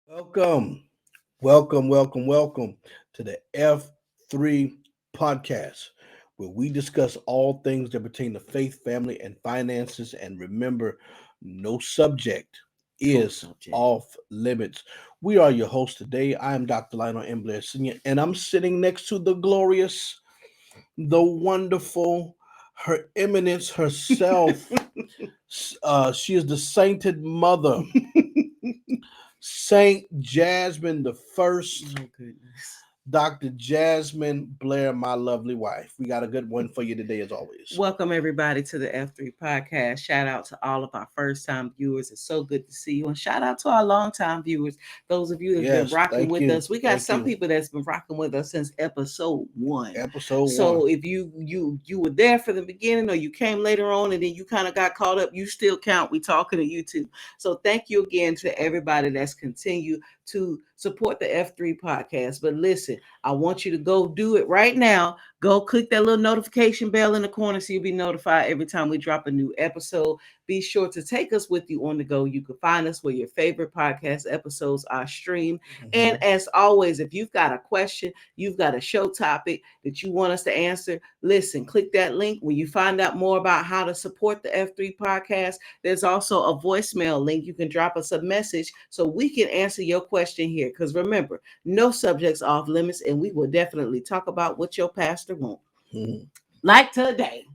Welcome, welcome to the F3 podcast, where we discuss all things that pertain to faith, family, and finances. And remember, no subject Oh, is subject. off limits. We are your host today. I am Dr. Lionel M. Blair Sr., and I'm sitting next to the glorious, the wonderful, her eminence herself. She is the sainted mother, Saint Jasmine the First, Oh goodness. Dr. Jasmine Blair, my lovely wife. We got a good one for you today, as always. Welcome everybody to the F3 podcast. Shout out to all of our first time viewers. It's so good to see you. And shout out to our long time viewers. Those of you that's been Yes, rocking thank with you. us. We got Thank some you. people that's been rocking with us since episode 1. Episode one. So if you were there for the beginning or you came later on and then you kind of got caught up, you still count. We talking to you too. So thank you again to everybody that's continued to support the F3 podcast. But listen, I want you to go do it right now. Go click that little notification bell in the corner so you'll be notified every time we drop a new episode. Be sure to take us with you on the go. You can find us where your favorite podcast episodes are streamed. And Mhm. as always, if you've got a question, you've got a show topic that you want us to answer, listen, click that link. When you find out more about how to support the F3 podcast, there's also a voicemail link. You can drop us a message so we can answer your question here. Because remember, no subjects off limits, and we will definitely talk about what your pastor wants. Mhm. Like today.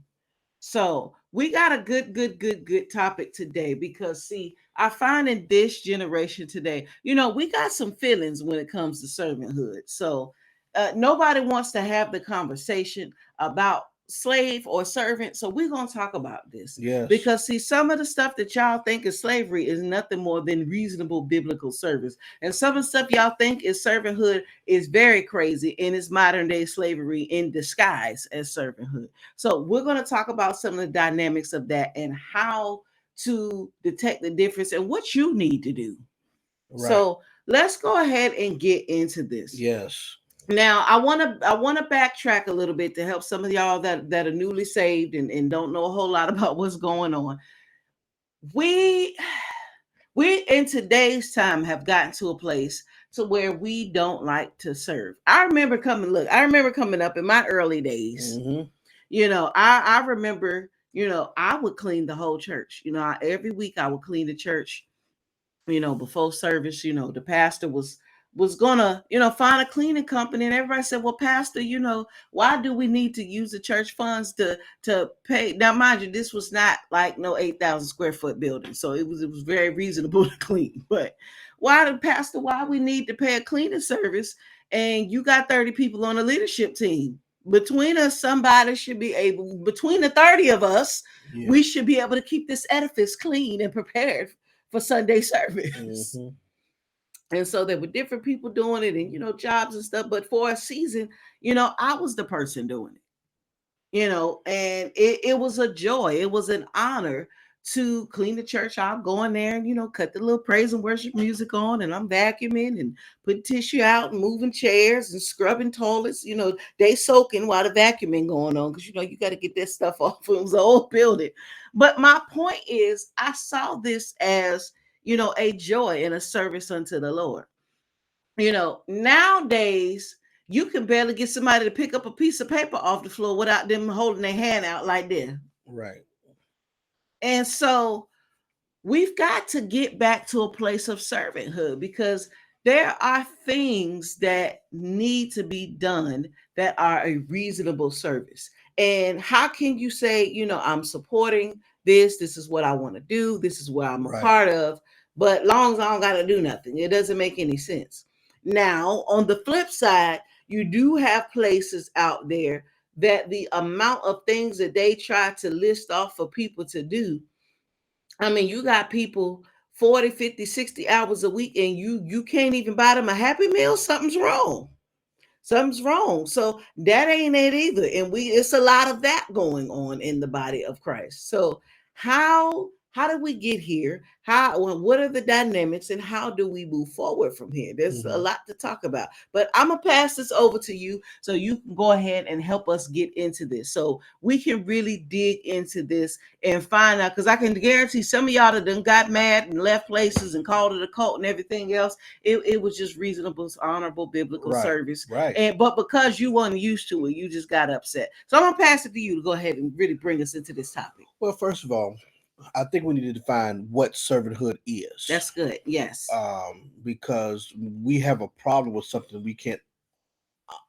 So we got a good topic today because see, I find in this generation today, we got some feelings when it comes to servanthood. So nobody wants to have the conversation about slave or servant. So we're gonna talk about this Yes. because see, some of the stuff that y'all think is slavery is nothing more than reasonable biblical service, and some of the stuff y'all think is servanthood is very crazy and it's modern day slavery in disguise as servanthood. So we're going to talk about some of the dynamics of that and how to detect the difference and what you need to do. Right. So let's go ahead and get into this. Yes. Now I want to backtrack a little bit to help some of y'all that are newly saved and don't know a whole lot about what's going on. We we in today's time have gotten to a place to where we don't like to serve. I remember coming up in my early days. Hmm. I remember, I would clean the whole church. Every week I would clean the church, before service. The pastor was gonna, find a cleaning company, and everybody said, well, pastor, why do we need to use the church funds to pay? Now mind you, this was not like no 8,000 square foot building, so it was very reasonable to clean. But why we need to pay a cleaning service, and you got 30 people on the leadership team? Between us, somebody should be able, between the 30 of us, Yeah. we should be able to keep this edifice clean and prepared for Sunday service. Hmm. And so there were different people doing it, and jobs and stuff. But for a season, I was the person doing it, and it was a joy. It was an honor to clean the church out, go in there and, cut the little praise and worship music on, and I'm vacuuming and putting tissue out and moving chairs and scrubbing toilets, they soaking while the vacuuming going on, because you got to get that stuff off. It was an old building. But my point is, I saw this as, a joy and a service unto the Lord. Nowadays you can barely get somebody to pick up a piece of paper off the floor without them holding their hand out like this. Right. And so we've got to get back to a place of servanthood, because there are things that need to be done that are a reasonable service. And how can you say, I'm supporting this, this is what I want to do, this is what I'm a Right. part of, but long as I don't got to do nothing, it doesn't make any sense. Now, on the flip side, you do have places out there that the amount of things that they try to list off for people to do, I mean, you got people 40, 50, 60 hours a week, and you can't even buy them a Happy Meal. Something's wrong. Something's wrong. So that ain't it either. And it's a lot of that going on in the body of Christ. So how how did we get here? What are the dynamics and how do we move forward from here? There's a lot to talk about, but I'm gonna pass this over to you so you can go ahead and help us get into this so we can really dig into this and find out, because I can guarantee some of y'all that done got mad and left places and called it a cult and everything else. It was just reasonable, honorable, biblical service. Right. But because you weren't used to it, you just got upset. So I'm gonna pass it to you to go ahead and really bring us into this topic. Well, first of all, I think we need to define what servanthood is. That's good. Yes. Because we have a problem with something we can't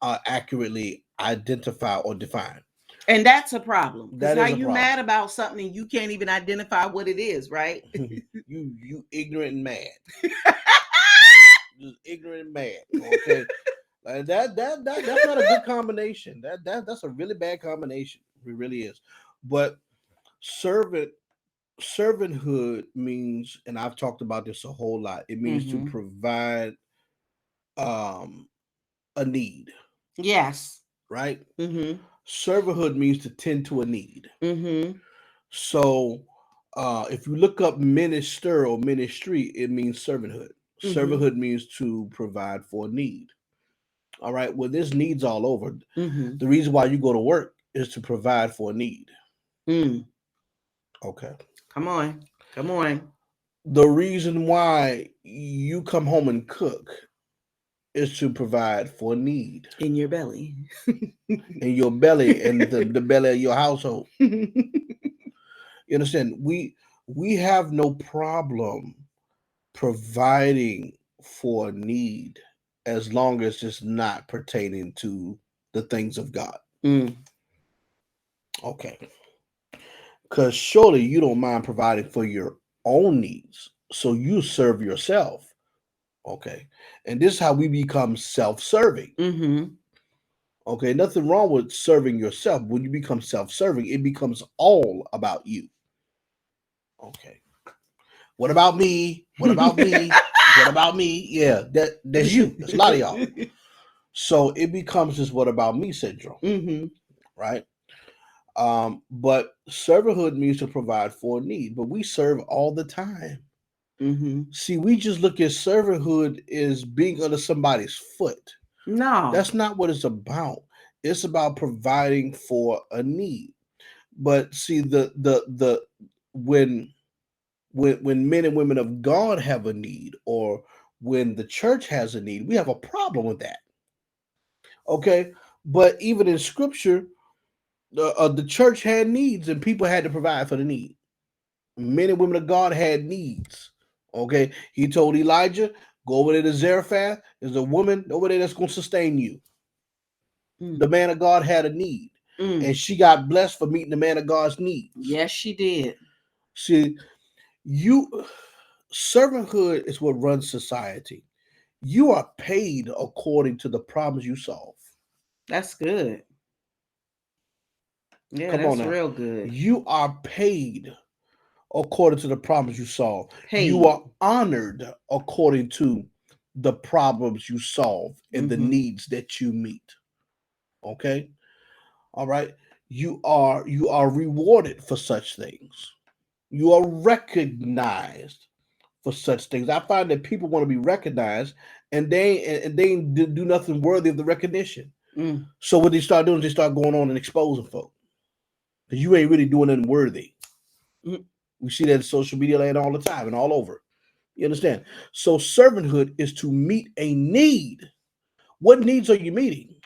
accurately identify or define. And that's a problem. That Because is how a you problem. mad about something and you can't even identify what it is, right? you ignorant and mad. Just ignorant and mad. Okay. Like that's not a good combination. That's a really bad combination. It really is. But servanthood means, and I've talked about this a whole lot, it means to provide a need. Yes. Right? Servanthood means to tend to a need. So if you look up minister or ministry, it means servanthood. Servanthood means to provide for a need. All right. Well, there's needs all over. The reason why you go to work is to provide for a need. Okay. Come on. The reason why you come home and cook is to provide for a need. In your belly. In your belly and the belly of your household. You understand? We have no problem providing for a need as long as it's not pertaining to the things of God. Okay. Because surely you don't mind providing for your own needs. So you serve yourself. Okay. And this is how we become self-serving. Okay. Nothing wrong with serving yourself. When you become self-serving, it becomes all about you. Okay. What about me? What about me? What about me? Yeah, that's you. That's a lot of y'all. So it becomes this what about me syndrome. Right? But servanthood means to provide for a need, but we serve all the time. See, we just look at servanthood as being under somebody's foot. No. That's not what it's about. It's about providing for a need. But see, when men and women of God have a need, or when the church has a need, we have a problem with that. Okay, but even in Scripture, the church had needs, and people had to provide for the need. Men and women of God had needs. Okay, he told Elijah, "Go over there to Zarephath. There's a woman over there that's going to sustain you." The man of God had a need, and she got blessed for meeting the man of God's needs. Yes, she did. See, servanthood is what runs society. You are paid according to the problems you solve. That's good. Yeah, Come that's on now. real good. You are paid according to the problems you solve. Paid. You are honored according to the problems you solve and the needs that you meet. Okay? All right. You are rewarded for such things. You are recognized for such things. I find that people want to be recognized, and they do nothing worthy of the recognition. So what they start doing is they start going on and exposing folk, because you ain't really doing anything worthy. We see that in social media land all the time and all over. You understand? So servanthood is to meet a need. What needs are you meeting?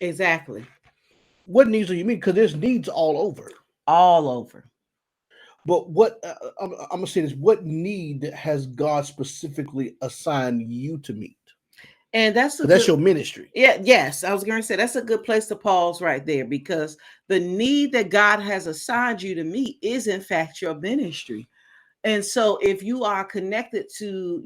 Exactly. What needs are you meeting? Because there's needs all over. All over. But what I'm gonna say is, what need has God specifically assigned you to meet? And that's your ministry. Yeah, yes. I was going to say that's a good place to pause right there, because the need that God has assigned you to meet is in fact your ministry. And so if you are connected to,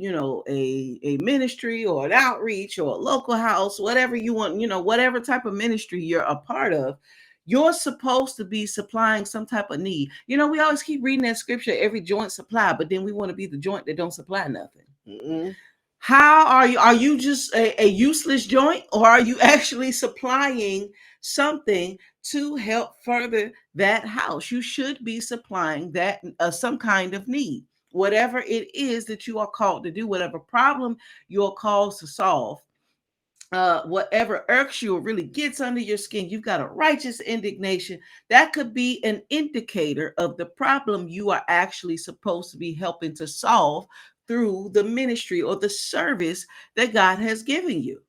a ministry or an outreach or a local house, whatever you want, whatever type of ministry you're a part of, you're supposed to be supplying some type of need. We always keep reading that scripture, every joint supply, but then we want to be the joint that don't supply nothing. How are you? Are you just a useless joint, or are you actually supplying something to help further that house. You should be supplying that some kind of need, whatever it is that you are called to do, whatever problem you're called to solve. Whatever irks you or really gets under your skin, you've got a righteous indignation. That could be an indicator of the problem you are actually supposed to be helping to solve through the ministry or the service that God has given you.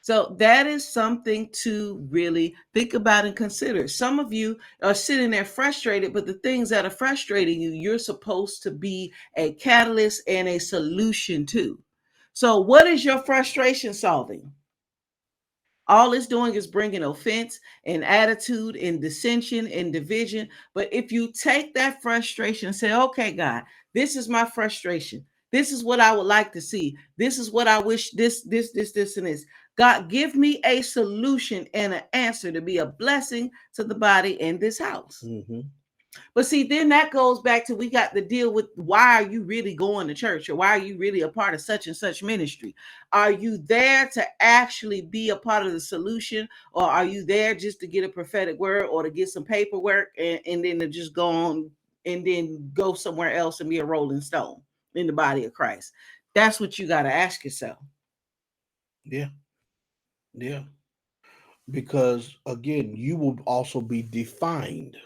So that is something to really think about and consider. Some of you are sitting there frustrated, but the things that are frustrating you, you're supposed to be a catalyst and a solution to. So, what is your frustration solving? All it's doing is bringing offense and attitude and dissension and division. But if you take that frustration and say, okay, God, this is my frustration. This is what I would like to see. This is what I wish this, and this. God, give me a solution and an answer to be a blessing to the body in this house. Mm-hmm. But see, then that goes back to we got to deal with why are you really going to church or why are you really a part of such and such ministry? Are you there to actually be a part of the solution, or are you there just to get a prophetic word or to get some paperwork and then to just go on and then go somewhere else and be a rolling stone in the body of Christ? That's what you got to ask yourself. Yeah. Yeah. Because again, you will also be defined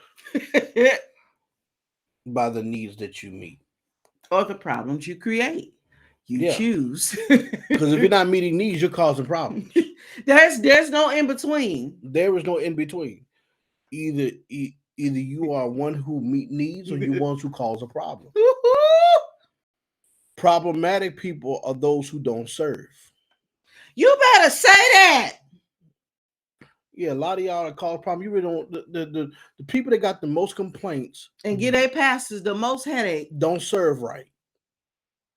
by the needs that you meet. Or the problems you create. You choose. Because if you're not meeting needs, you're causing problems. There's no in between. There is no in between. Either you are one who meet needs or you ones who cause a problem. Problematic people are those who don't serve. You better say that. Yeah, a lot of y'all are cause problem. You really don't. The people that got the most complaints and get their pastors the most headache don't serve right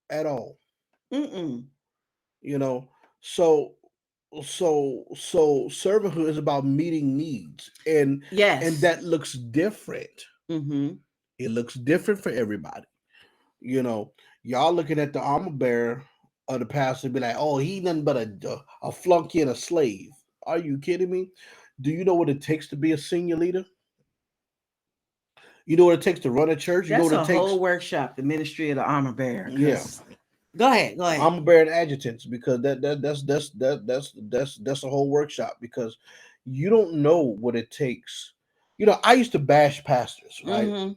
at all. Mm-mm. You know, so servanthood is about meeting needs, and yes, and that looks different. Mm-hmm. It looks different for everybody. You know, y'all looking at the armor bearer of the pastor be like, oh, he nothing but a flunky and a slave. Are you kidding me? Do you know what it takes to be a senior leader? You know what it takes to run a church? You That's know what it takes? whole workshop, the ministry of the armor bearer. Yeah. Go ahead. Armor bearer and adjutants, because that's a whole workshop, because you don't know what it takes. You know, I used to bash pastors, right? Mm-hmm.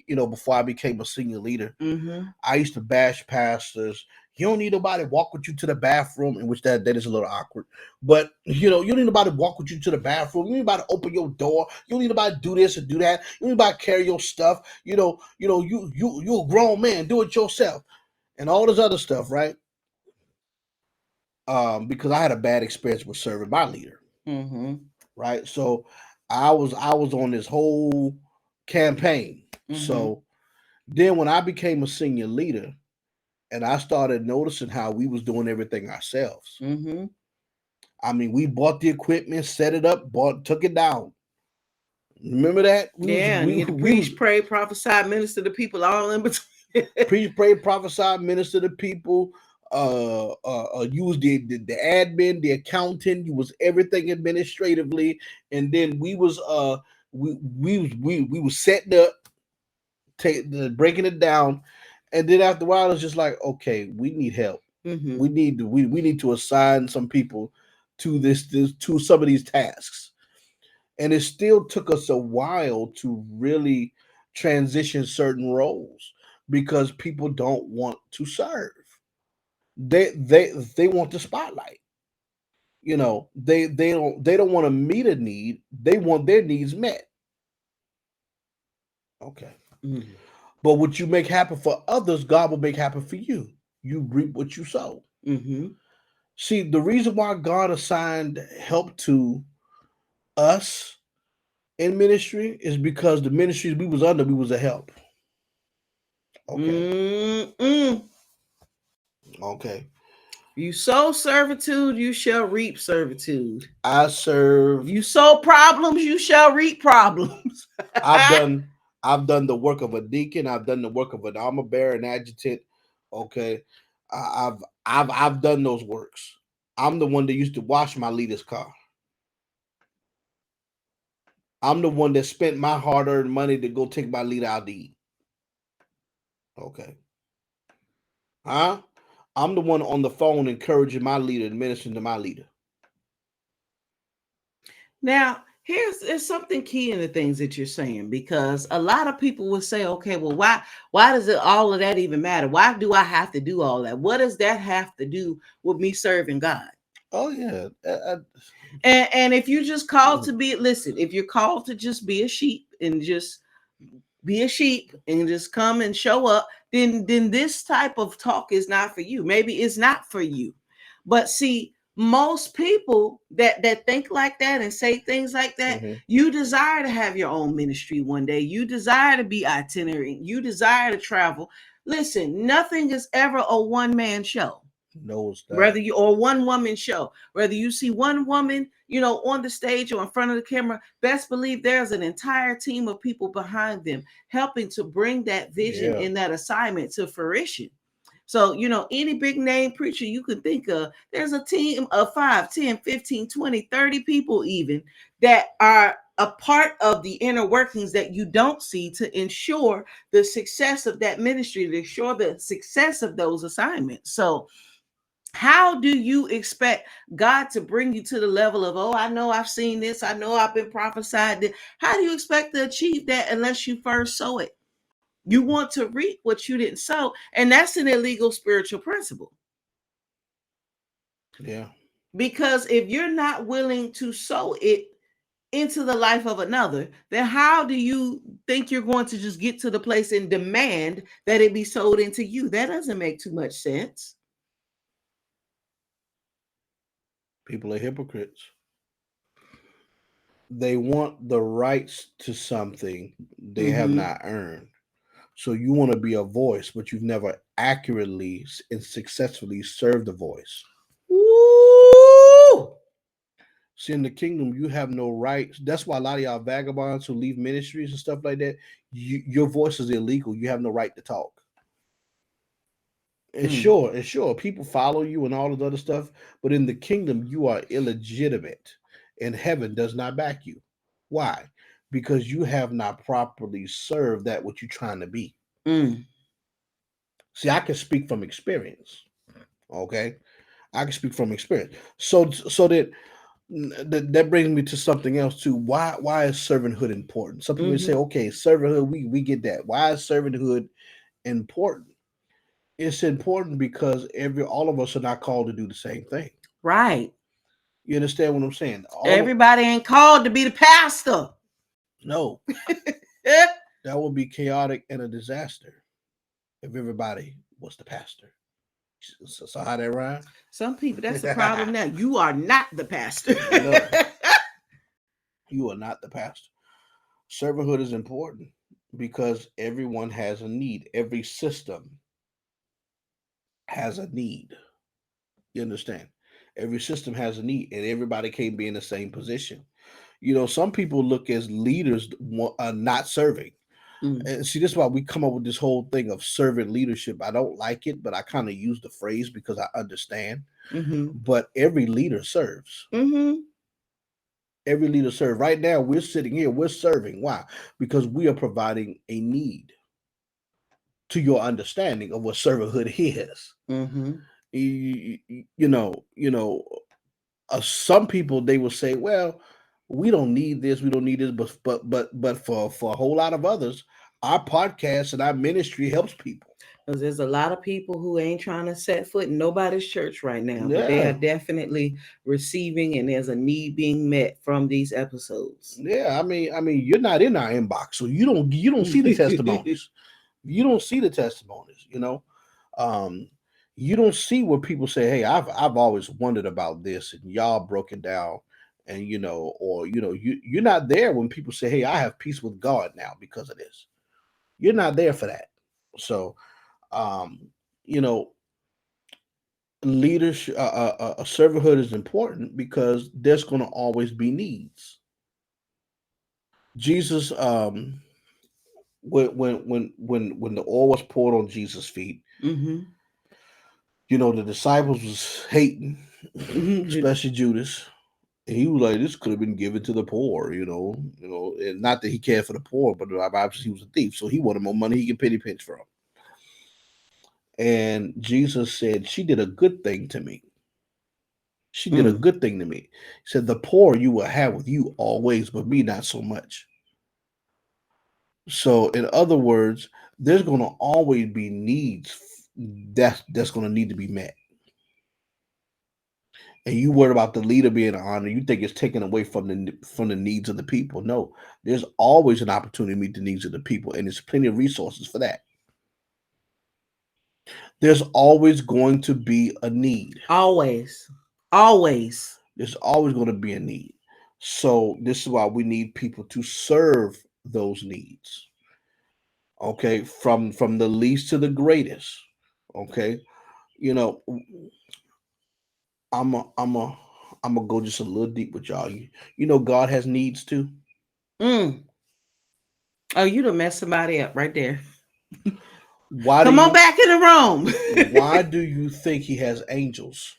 You know, before I became a senior leader, Mm-hmm. I used to bash pastors. You don't need nobody to walk with you to the bathroom, in which that is a little awkward. But you know, you don't need nobody to walk with you to the bathroom. You don't need nobody to open your door. You don't need nobody to do this or do that. You don't need nobody to carry your stuff. You're a grown man. Do it yourself, and all this other stuff, right? Because I had a bad experience with serving my leader, Mm-hmm. right? So I was on this whole campaign. Mm-hmm. So then when I became a senior leader, and I started noticing how we was doing everything ourselves. Mm-hmm. I mean, we bought the equipment, set it up, took it down. Remember that? We preach, pray, prophesy, minister to people, all in between. Preach, pray, prophesy, minister to people. Use the admin, the accountant. You was everything administratively, and then we was setting up, breaking it down. And then after a while, it's just like, okay, we need help. Mm-hmm. We need to assign some people to this to some of these tasks. And it still took us a while to really transition certain roles, because people don't want to serve. They want the spotlight. You know, they don't want to meet a need. They want their needs met. Okay. Mm-hmm. But what you make happen for others, God will make happen for you. You reap what you sow. Mm-hmm. See, the reason why God assigned help to us in ministry is because the ministries we was under, we was a help. Okay. Mm-mm. Okay. You sow servitude, you shall reap servitude. I serve. You sow problems, you shall reap problems. I've done the work of a deacon. I've done the work of an armor bearer, an adjutant. Okay, I've done those works. I'm the one that used to wash my leader's car. I'm the one that spent my hard-earned money to go take my leader out to eat. Okay. Huh? I'm the one on the phone encouraging my leader and ministering to my leader. Now, there's something key in the things that you're saying, because a lot of people will say, okay, well, why does all of that even matter? Why do I have to do all that? What does that have to do with me serving God? Oh yeah. And if you just called to be, listen, if you're called to just be a sheep and just be a sheep and just come and show up, then this type of talk is not for you. Maybe it's not for you. But see, most people that think like that and say things like that, Mm-hmm. you desire to have your own ministry one day. You desire to be itinerant. You desire to travel. Listen, nothing is ever a one-man show. Knows that. Whether you or one woman show, whether you see one woman, on the stage or in front of the camera, best believe there's an entire team of people behind them helping to bring that vision Yeah. and that assignment to fruition. So, any big name preacher you could think of, there's a team of 5, 10, 15, 20, 30 people even that are a part of the inner workings that you don't see to ensure the success of that ministry, to ensure the success of those assignments. So, how do you expect God to bring you to the level of, oh, I know I've seen this, I know I've been prophesied this? How do you expect to achieve that unless you first sow it? You want to reap what you didn't sow, and that's an illegal spiritual principle. Yeah. Because if you're not willing to sow it into the life of another, then how do you think you're going to just get to the place and demand that it be sold into you? That doesn't make too much sense. People are hypocrites. They want the rights to something they have Mm-hmm. not earned. So you want to be a voice, but you've never accurately and successfully served the voice. Woo! See, in the kingdom, you have no rights. That's why a lot of y'all vagabonds who leave ministries and stuff like that, your voice is illegal. You have no right to talk. And sure, people follow you and all of the other stuff, but in the kingdom, you are illegitimate, and heaven does not back you. Why? Because you have not properly served that what you're trying to be. Mm. See, I can speak from experience. Okay, I can speak from experience. So that brings me to something else too. Why is servanthood important? Some people say, Mm-hmm. okay, servanthood, we get that. Why is servanthood important? It's important because all of us are not called to do the same thing. Right. You understand what I'm saying? Everybody ain't called to be the pastor. No, that would be chaotic and a disaster if everybody was the pastor. So how that rhyme? Some people, that's the problem now. You are not the pastor. No, you are not the pastor. Servanthood is important because everyone has a need. Every system has a need. You understand? Every system has a need, and everybody can't be in the same position. Some people look as leaders not serving. Mm. And see, this is why we come up with this whole thing of servant leadership. I don't like it, but I kind of use the phrase because I understand. Mm-hmm. But every leader serves. Mm-hmm. Every leader serves. Right now, we're sitting here, we're serving. Why? Because we are providing a need to your understanding of what servanthood is. Mm-hmm. Some people they will say, "Well, we don't need this, we don't need this," but for a whole lot of others, our podcast and our ministry helps people. Because there's a lot of people who ain't trying to set foot in nobody's church right now, but they are Yeah, definitely receiving, and there's a need being met from these episodes. yeah. I mean, you're not in our inbox, so you don't see the testimonies. You don't see the testimonies. Um, you don't see where people say, "Hey, I've always wondered about this," and y'all broke it down, and or you're not there when people say, "Hey, I have peace with God now because of this." You're not there for that. So, um, you know, leadership, servanthood is important because there's going to always be needs. Jesus, when the oil was poured on Jesus' feet, Mm-hmm. the disciples was hating, Mm-hmm. especially Judas. And he was like, this could have been given to the poor, and not that he cared for the poor, but obviously he was a thief, so he wanted more money he can penny pinch from. And Jesus said, she did a good thing to me. She did a good thing to me. He said, the poor you will have with you always, but me not so much. So, in other words, there's going to always be needs that's going to need to be met. And you worry about the leader being honored, you think it's taken away from the needs of the people. No, there's always an opportunity to meet the needs of the people, and there's plenty of resources for that. There's always going to be a need. Always. There's always going to be a need. So this is why we need people to serve those needs. Okay, from the least to the greatest. Okay, you know, I'm gonna go just a little deep with y'all. You know, God has needs too. Oh, you done messed somebody up right there. Why Come on back in the room. Why do you think he has angels?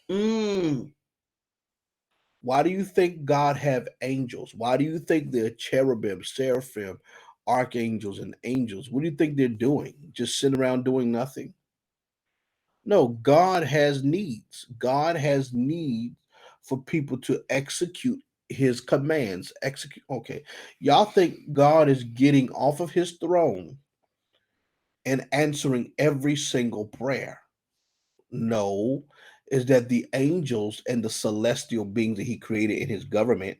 Why do you think God have angels? Why do you think they're cherubim, seraphim, archangels, and angels? What do you think they're doing? Just sitting around doing nothing? No, God has needs. God has needs for people to execute his commands. Execute. Okay. Y'all think God is getting off of his throne and answering every single prayer? No, is that the angels and the celestial beings that he created in his government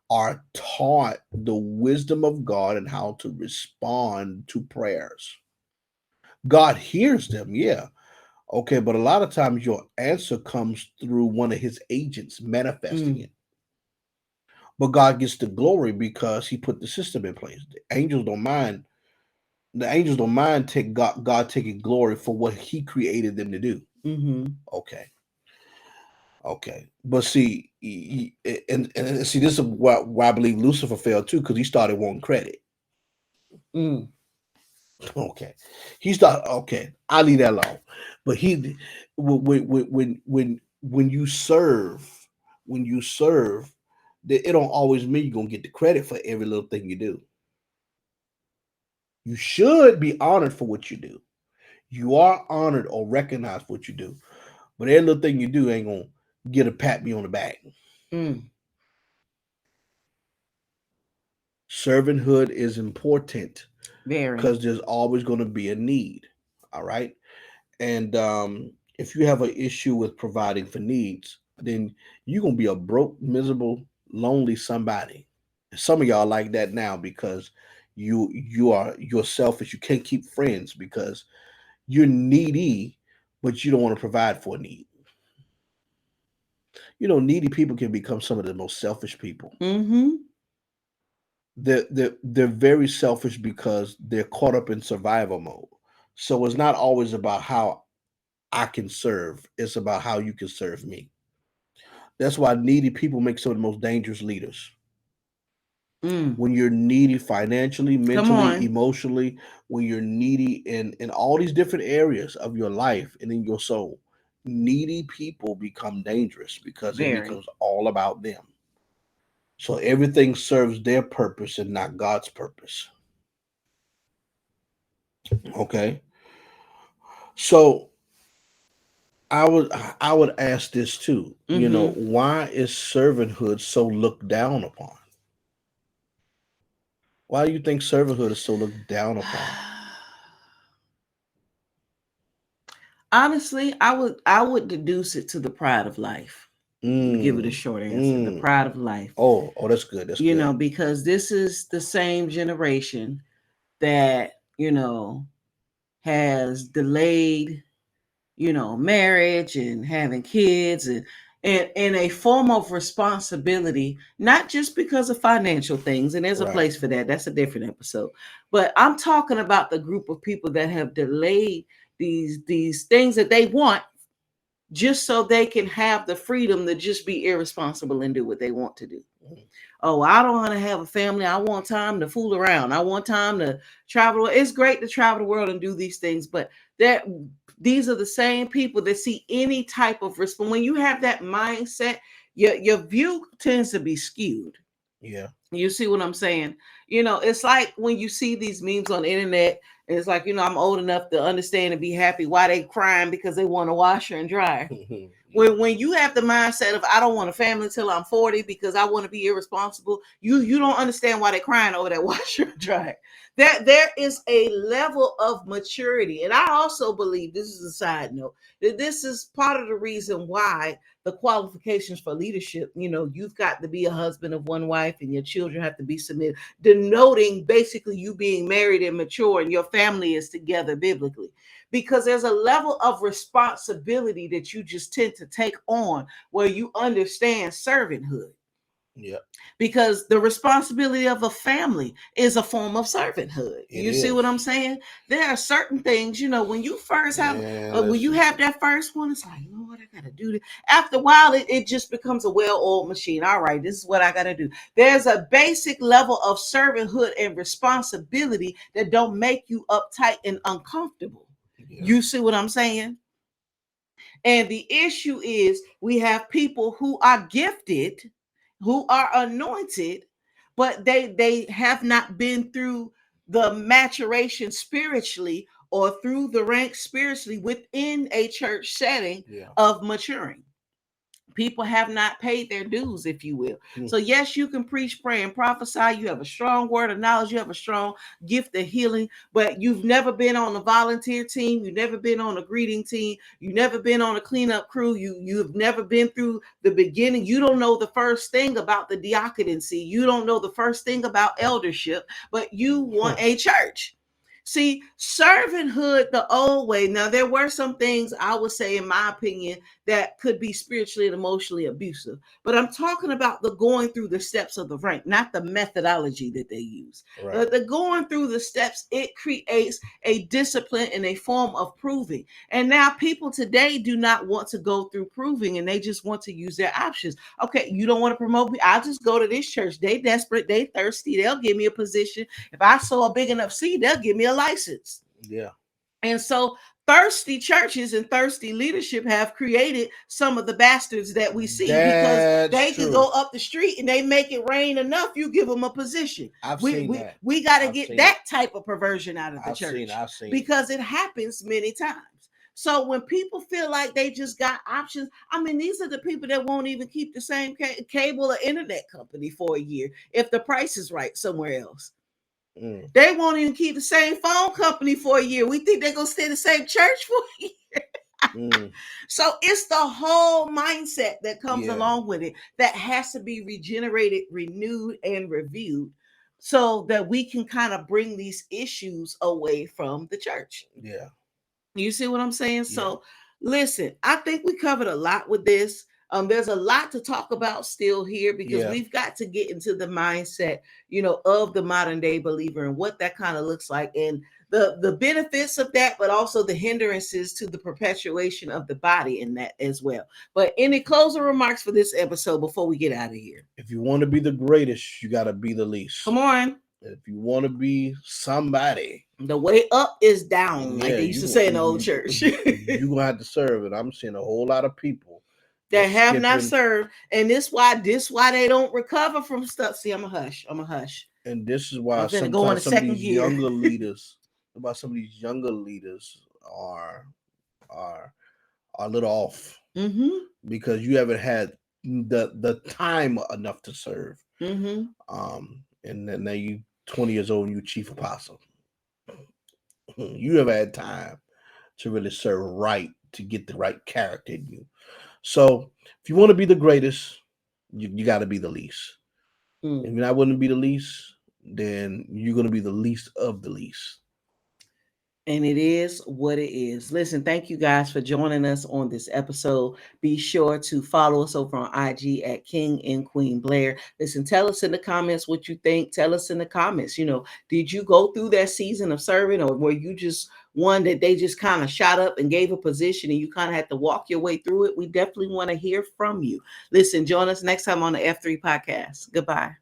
are taught the wisdom of God and how to respond to prayers. God hears them, yeah. Okay, but a lot of times your answer comes through one of his agents manifesting it. But God gets the glory because he put the system in place. The angels don't mind. The angels don't mind take God taking glory for what he created them to do. Okay. Okay, but see, and see, this is why I believe Lucifer fell too, because he started wanting credit. Okay, he started. Okay, I'll leave that alone. But when you serve, it don't always mean you're gonna get the credit for every little thing you do. You should be honored for what you do. You are honored or recognized for what you do, but every little thing you do ain't gonna get a pat me on the back. Servanthood is important because there's always going to be a need. All right. And if you have an issue with providing for needs, then you're going to be a broke, miserable, lonely somebody. Some of y'all like that now because you're selfish. You can't keep friends because you're needy, but you don't want to provide for a need. Needy people can become some of the most selfish people. They're very selfish because they're caught up in survival mode. So it's not always about how I can serve, it's about how you can serve me. That's why needy people make some of the most dangerous leaders. When you're needy financially, mentally, emotionally, when you're needy in all these different areas of your life and in your soul, needy people become dangerous because it becomes all about them. So everything serves their purpose and not God's purpose. Okay. So I would ask this too. Why is servanthood so looked down upon? Why do you think servanthood is so looked down upon? Honestly, I would deduce it to the pride of life. Give it a short answer. The pride of life. Oh, that's good. That's good. Because this is the same generation that, has delayed, marriage and having kids and a form of responsibility, not just because of financial things, and there's a place for that. That's a different episode. But I'm talking about the group of people that have delayed these things that they want just so they can have the freedom to just be irresponsible and do what they want to do. Oh, I don't want to have a family. I want time to fool around. I want time to travel. It's great to travel the world and do these things, but these are the same people that see any type of response. When you have that mindset, your view tends to be skewed. Yeah. You see what I'm saying? It's like when you see these memes on the internet, and it's like, I'm old enough to understand and be happy why they crying because they want a washer and dryer. When you have the mindset of I don't want a family till I'm 40 because I want to be irresponsible, you don't understand why they're crying over that washer and dryer. There is a level of maturity, and I also believe, this is a side note, that this is part of the reason why the qualifications for leadership, you've got to be a husband of one wife and your children have to be submitted, denoting basically you being married and mature and your family is together biblically. Because there's a level of responsibility that you just tend to take on where you understand servanthood. Yeah. Because the responsibility of a family is a form of servanthood. You see what I'm saying? There are certain things, when you first have, when you have that first one, it's like, Lord, I got to do this. After a while, it just becomes a well-oiled machine. All right, this is what I got to do. There's a basic level of servanthood and responsibility that don't make you uptight and uncomfortable. Yeah. You see what I'm saying? And the issue is we have people who are gifted, who are anointed, but they have not been through the maturation spiritually or through the ranks spiritually within a church setting of maturing. People have not paid their dues, if you will. So yes, you can preach, pray, and prophesy. You have a strong word of knowledge. You have a strong gift of healing, but you've never been on a volunteer team. You've never been on a greeting team. You've never been on a cleanup crew. You've never been through the beginning. You don't know the first thing about the diaconcy. You don't know the first thing about eldership, but you want a church. See, servanthood the old way. Now, there were some things I would say, in my opinion, that could be spiritually and emotionally abusive. But I'm talking about the going through the steps of the rank, not the methodology that they use. Right. The going through the steps, it creates a discipline and a form of proving. And now people today do not want to go through proving, and they just want to use their options. Okay, you don't want to promote me? I'll just go to this church. They desperate, they thirsty. They'll give me a position. If I sow a big enough seed, they'll give me a license. Yeah. And so thirsty churches and thirsty leadership have created some of the bastards that we see. That's because they can go up the street and they make it rain enough. You give them a position. I've seen that. We got to get that type of perversion out of the church. I've seen because it happens many times. So when people feel like they just got options, I mean, these are the people that won't even keep the same cable or internet company for a year if the price is right somewhere else. They won't even keep the same phone company for a year. We think they're going to stay in the same church for a year. So it's the whole mindset that comes along with it that has to be regenerated, renewed, and reviewed so that we can kind of bring these issues away from the church. Yeah. You see what I'm saying? So listen, I think we covered a lot with this. There's a lot to talk about still here because we've got to get into the mindset, of the modern day believer and what that kind of looks like and the benefits of that, but also the hindrances to the perpetuation of the body in that as well. But any closing remarks for this episode before we get out of here? If you want to be the greatest, you got to be the least. Come on. If you want to be somebody, the way up is down, like they used to say in the old church. You're going to have to serve it. I'm seeing a whole lot of people that have not served. And this why they don't recover from stuff. See, I'm a hush. And this is why sometimes some of these younger leaders, are a little off. Because you haven't had the time enough to serve. And then now you 20 years old and you chief apostle. You have had time to really serve right, to get the right character in you. So if you want to be the greatest, you got to be the least. If you're not willing to be the least, then you're going to be the least of the least. And it is what it is. Listen, thank you guys for joining us on this episode. Be sure to follow us over on IG at King and Queen Blair. Listen, tell us in the comments what you think. Tell us in the comments, did you go through that season of serving, or were you just one that they just kind of shot up and gave a position and you kind of had to walk your way through it? We definitely want to hear from you. Listen, join us next time on the F3 podcast. Goodbye.